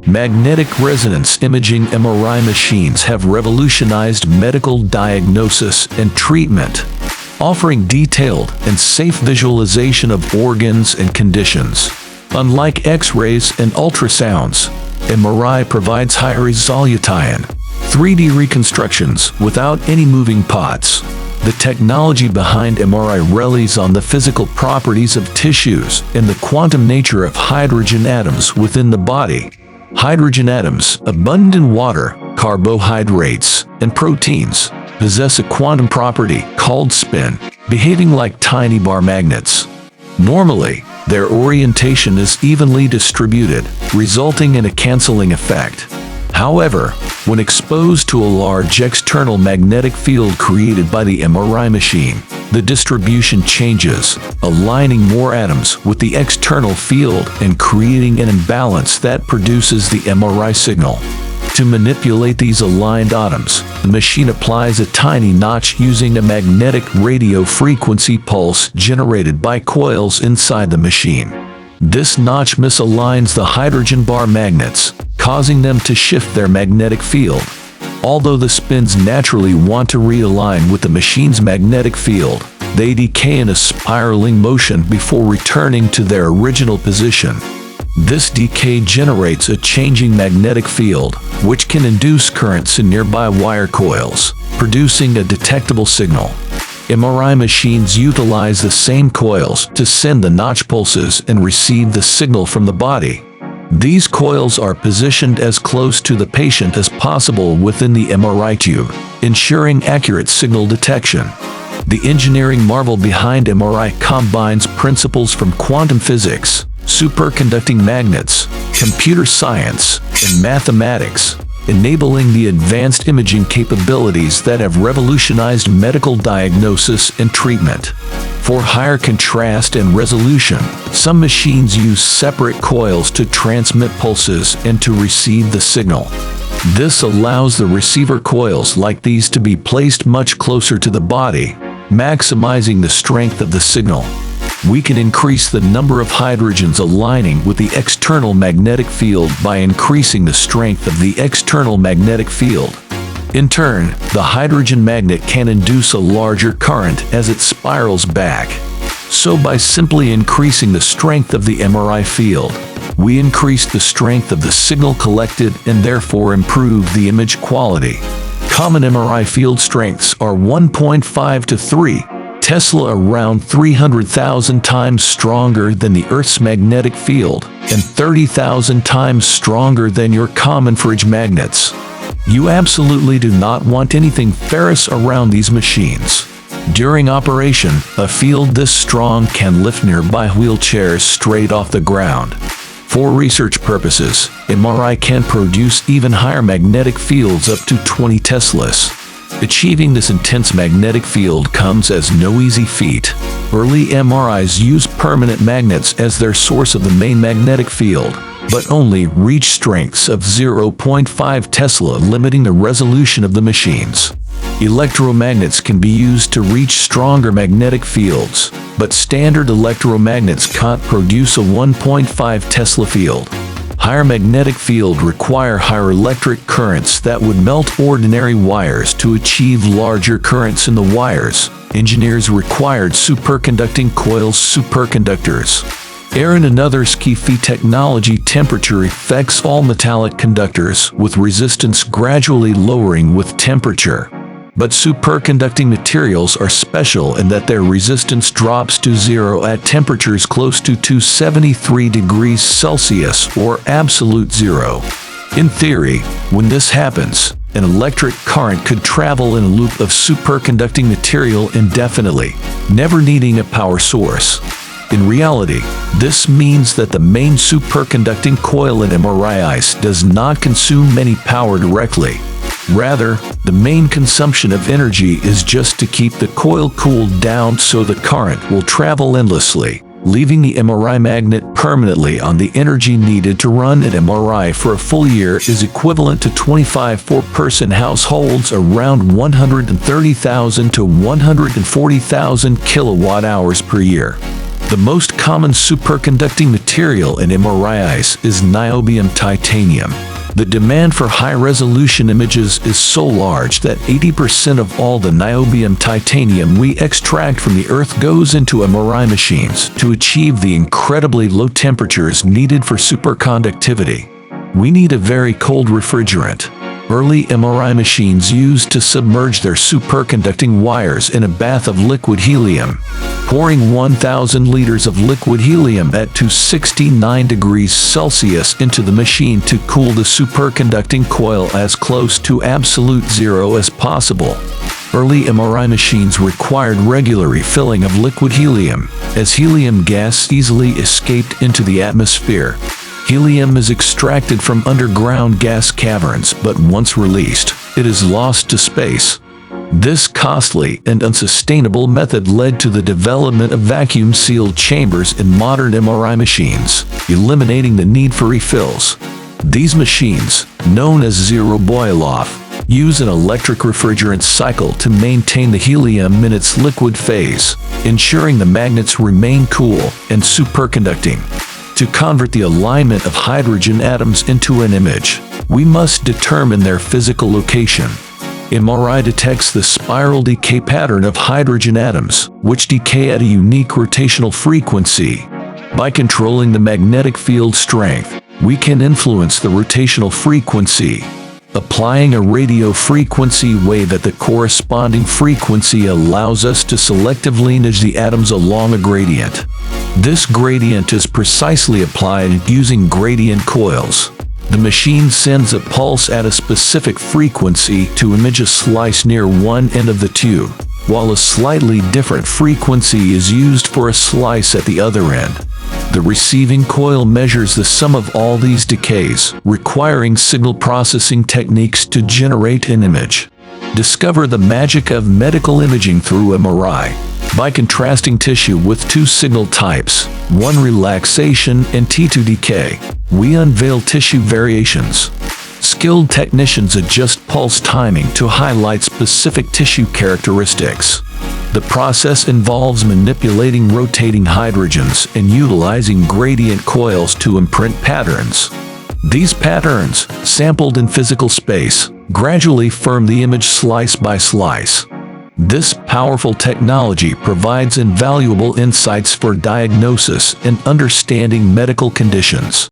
Magnetic resonance imaging MRI machines have revolutionized medical diagnosis and treatment, offering detailed and safe visualization of organs and conditions. Unlike X-rays and ultrasounds, MRI provides high-resolution 3D reconstructions without any moving parts. The technology behind MRI relies on the physical properties of tissues and the quantum nature of hydrogen atoms within the body. Hydrogen atoms, abundant in water, carbohydrates, and proteins, possess a quantum property called spin, behaving like tiny bar magnets. Normally, their orientation is evenly distributed, resulting in a canceling effect. However, when exposed to a large external magnetic field created by the MRI machine, the distribution changes, aligning more atoms with the external field and creating an imbalance that produces the MRI signal. To manipulate these aligned atoms, the machine applies a tiny notch using a magnetic radio frequency pulse generated by coils inside the machine. This notch misaligns the hydrogen bar magnets, causing them to shift their magnetic field. Although the spins naturally want to realign with the machine's magnetic field, they decay in a spiraling motion before returning to their original position. This decay generates a changing magnetic field, which can induce currents in nearby wire coils, producing a detectable signal. MRI machines utilize the same coils to send the notch pulses and receive the signal from the body. These coils are positioned as close to the patient as possible within the MRI tube, ensuring accurate signal detection. The engineering marvel behind MRI combines principles from quantum physics, superconducting magnets, computer science, and mathematics, enabling the advanced imaging capabilities that have revolutionized medical diagnosis and treatment. For higher contrast and resolution, some machines use separate coils to transmit pulses and to receive the signal. This allows the receiver coils like these to be placed much closer to the body, maximizing the strength of the signal. We can increase the number of hydrogens aligning with the external magnetic field by increasing the strength of the external magnetic field. In turn, the hydrogen magnet can induce a larger current as it spirals back. So by simply increasing the strength of the MRI field, we increase the strength of the signal collected and therefore improve the image quality. Common MRI field strengths are 1.5 to 3 Tesla, around 300,000 times stronger than the Earth's magnetic field, and 30,000 times stronger than your common fridge magnets. You absolutely do not want anything ferrous around these machines. During operation, a field this strong can lift nearby wheelchairs straight off the ground. For research purposes, MRI can produce even higher magnetic fields up to 20 Teslas. Achieving this intense magnetic field comes as no easy feat. Early MRIs used permanent magnets as their source of the main magnetic field, but only reached strengths of 0.5 Tesla, limiting the resolution of the machines. Electromagnets can be used to reach stronger magnetic fields, but standard electromagnets can't produce a 1.5 Tesla field. Higher magnetic field require higher electric currents that would melt ordinary wires. To achieve larger currents in the wires, engineers required superconducting coils, superconductors. Air and another key technology. Temperature affects all metallic conductors, with resistance gradually lowering with temperature. But superconducting materials are special in that their resistance drops to zero at temperatures close to 273 degrees Celsius or absolute zero. In theory, when this happens, an electric current could travel in a loop of superconducting material indefinitely, never needing a power source. In reality, this means that the main superconducting coil in MRI does not consume any power directly. Rather, the main consumption of energy is just to keep the coil cooled down so the current will travel endlessly, leaving the MRI magnet permanently on. The energy needed to run an MRI for a full year is equivalent to 25 four-person households, around 130,000 to 140,000 kilowatt hours per year. The most common superconducting material in MRIs is niobium titanium. The demand for high-resolution images is so large that 80% of all the niobium titanium we extract from the Earth goes into MRI machines to achieve the incredibly low temperatures needed for superconductivity. We need a very cold refrigerant. Early MRI machines used to submerge their superconducting wires in a bath of liquid helium, pouring 1,000 liters of liquid helium at 269 degrees Celsius into the machine to cool the superconducting coil as close to absolute zero as possible. Early MRI machines required regular refilling of liquid helium, as helium gas easily escaped into the atmosphere. Helium is extracted from underground gas caverns, but once released, it is lost to space. This costly and unsustainable method led to the development of vacuum-sealed chambers in modern MRI machines, eliminating the need for refills. These machines, known as zero boil-off, use an electric refrigerant cycle to maintain the helium in its liquid phase, ensuring the magnets remain cool and superconducting. To convert the alignment of hydrogen atoms into an image, we must determine their physical location. MRI detects the spiral decay pattern of hydrogen atoms, which decay at a unique rotational frequency. By controlling the magnetic field strength, we can influence the rotational frequency. Applying a radio frequency wave at the corresponding frequency allows us to selectively nudge the atoms along a gradient. This gradient is precisely applied using gradient coils. The machine sends a pulse at a specific frequency to image a slice near one end of the tube, while a slightly different frequency is used for a slice at the other end. The receiving coil measures the sum of all these decays, requiring signal processing techniques to generate an image. Discover the magic of medical imaging through MRI. By contrasting tissue with two signal types, one relaxation and T2 decay, we unveil tissue variations. Skilled technicians adjust pulse timing to highlight specific tissue characteristics. The process involves manipulating rotating hydrogens and utilizing gradient coils to imprint patterns. These patterns, sampled in physical space, gradually firm the image slice by slice. This powerful technology provides invaluable insights for diagnosis and understanding medical conditions.